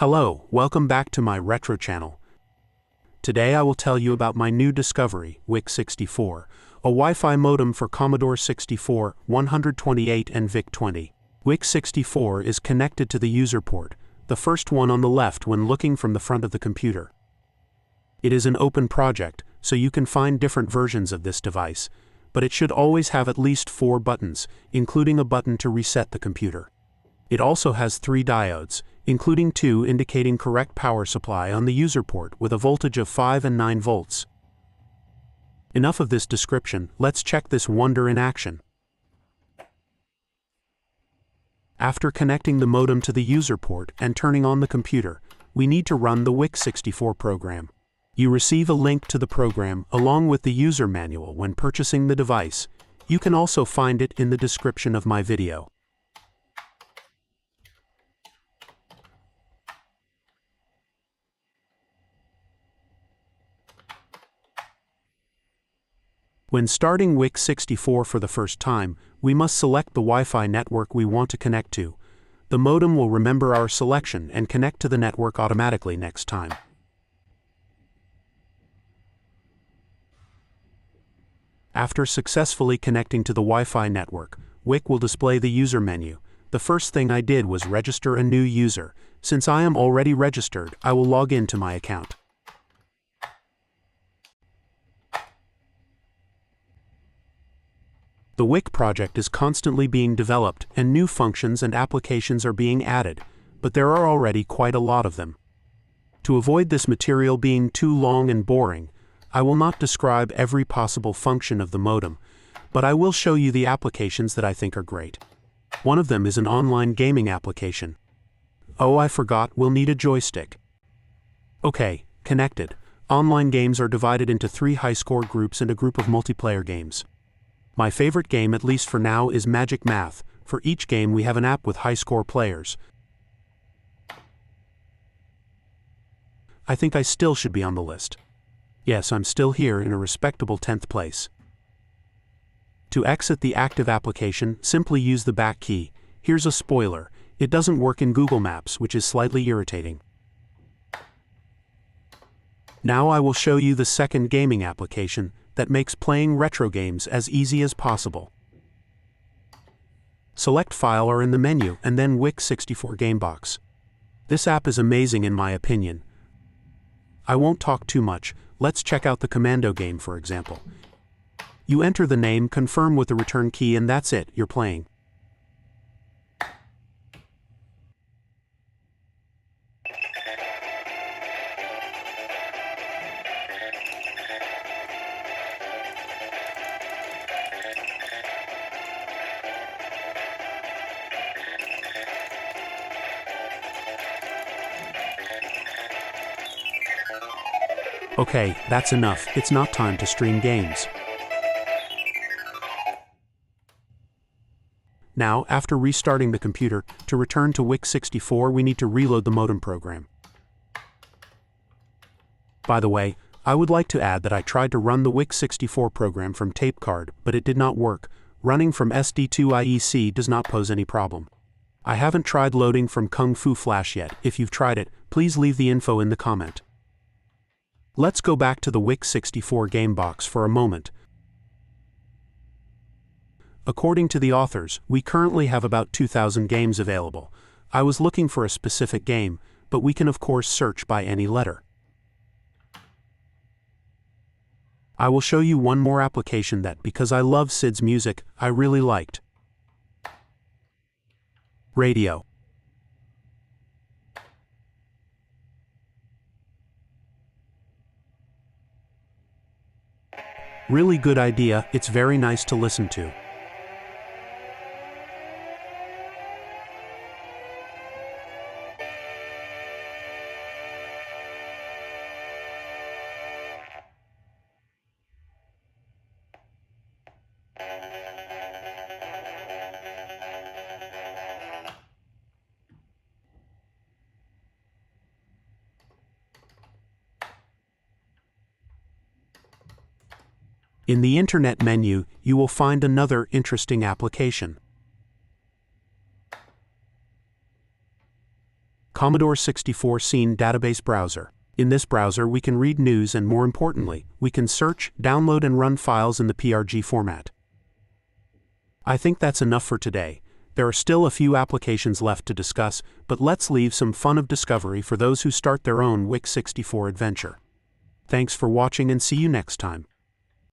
Hello, welcome back to my retro channel. Today I will tell you about my new discovery, WiC64, a Wi-Fi modem for Commodore 64, 128 and VIC-20. WiC64 is connected to the user port, the first one on the left when looking from the front of the computer. It is an open project, so you can find different versions of this device, but it should always have at least 4 buttons, including a button to reset the computer. It also has 3 diodes, including 2 indicating correct power supply on the user port with a voltage of 5 and 9 volts. Enough of this description, let's check this wonder in action. After connecting the modem to the user port and turning on the computer, we need to run the WiC64 program. You receive a link to the program along with the user manual when purchasing the device. You can also find it in the description of my video. When starting WiC64 for the first time, we must select the Wi-Fi network we want to connect to. The modem will remember our selection and connect to the network automatically next time. After successfully connecting to the Wi-Fi network, WiC will display the user menu. The first thing I did was register a new user. Since I am already registered, I will log in to my account. The WiC project is constantly being developed and new functions and applications are being added, but there are already quite a lot of them. To avoid this material being too long and boring, I will not describe every possible function of the modem, but I will show you the applications that I think are great. One of them is an online gaming application. Oh, I forgot, we'll need a joystick. Okay, connected. Online games are divided into 3 high-score groups and a group of multiplayer games. My favorite game, at least for now, is Magic Math. For each game we have an app with high-score players. I think I still should be on the list. Yes, I'm still here in a respectable 10th place. To exit the active application, simply use the back key. Here's a spoiler, it doesn't work in Google Maps, which is slightly irritating. Now I will show you the second gaming application that makes playing retro games as easy as possible. Select File or in the menu and then WiC64 Game Box. This app is amazing in my opinion. I won't talk too much, let's check out the Commando game for example. You enter the name, confirm with the return key, and that's it, you're playing. Okay, that's enough, it's not time to stream games. Now, after restarting the computer, to return to WiC64 we need to reload the modem program. By the way, I would like to add that I tried to run the WiC64 program from tape card, but it did not work. Running from SD2IEC does not pose any problem. I haven't tried loading from Kung Fu Flash yet. If you've tried it, please leave the info in the comment. Let's go back to the WiC64 Game Box for a moment. According to the authors, we currently have about 2,000 games available. I was looking for a specific game, but we can of course search by any letter. I will show you one more application that, because I love Sid's music, I really liked. Radio. Really good idea, it's very nice to listen to. In the Internet menu, you will find another interesting application. Commodore 64 Scene Database Browser. In this browser we can read news and, more importantly, we can search, download and run files in the PRG format. I think that's enough for today. There are still a few applications left to discuss, but let's leave some fun of discovery for those who start their own WiC64 adventure. Thanks for watching and see you next time.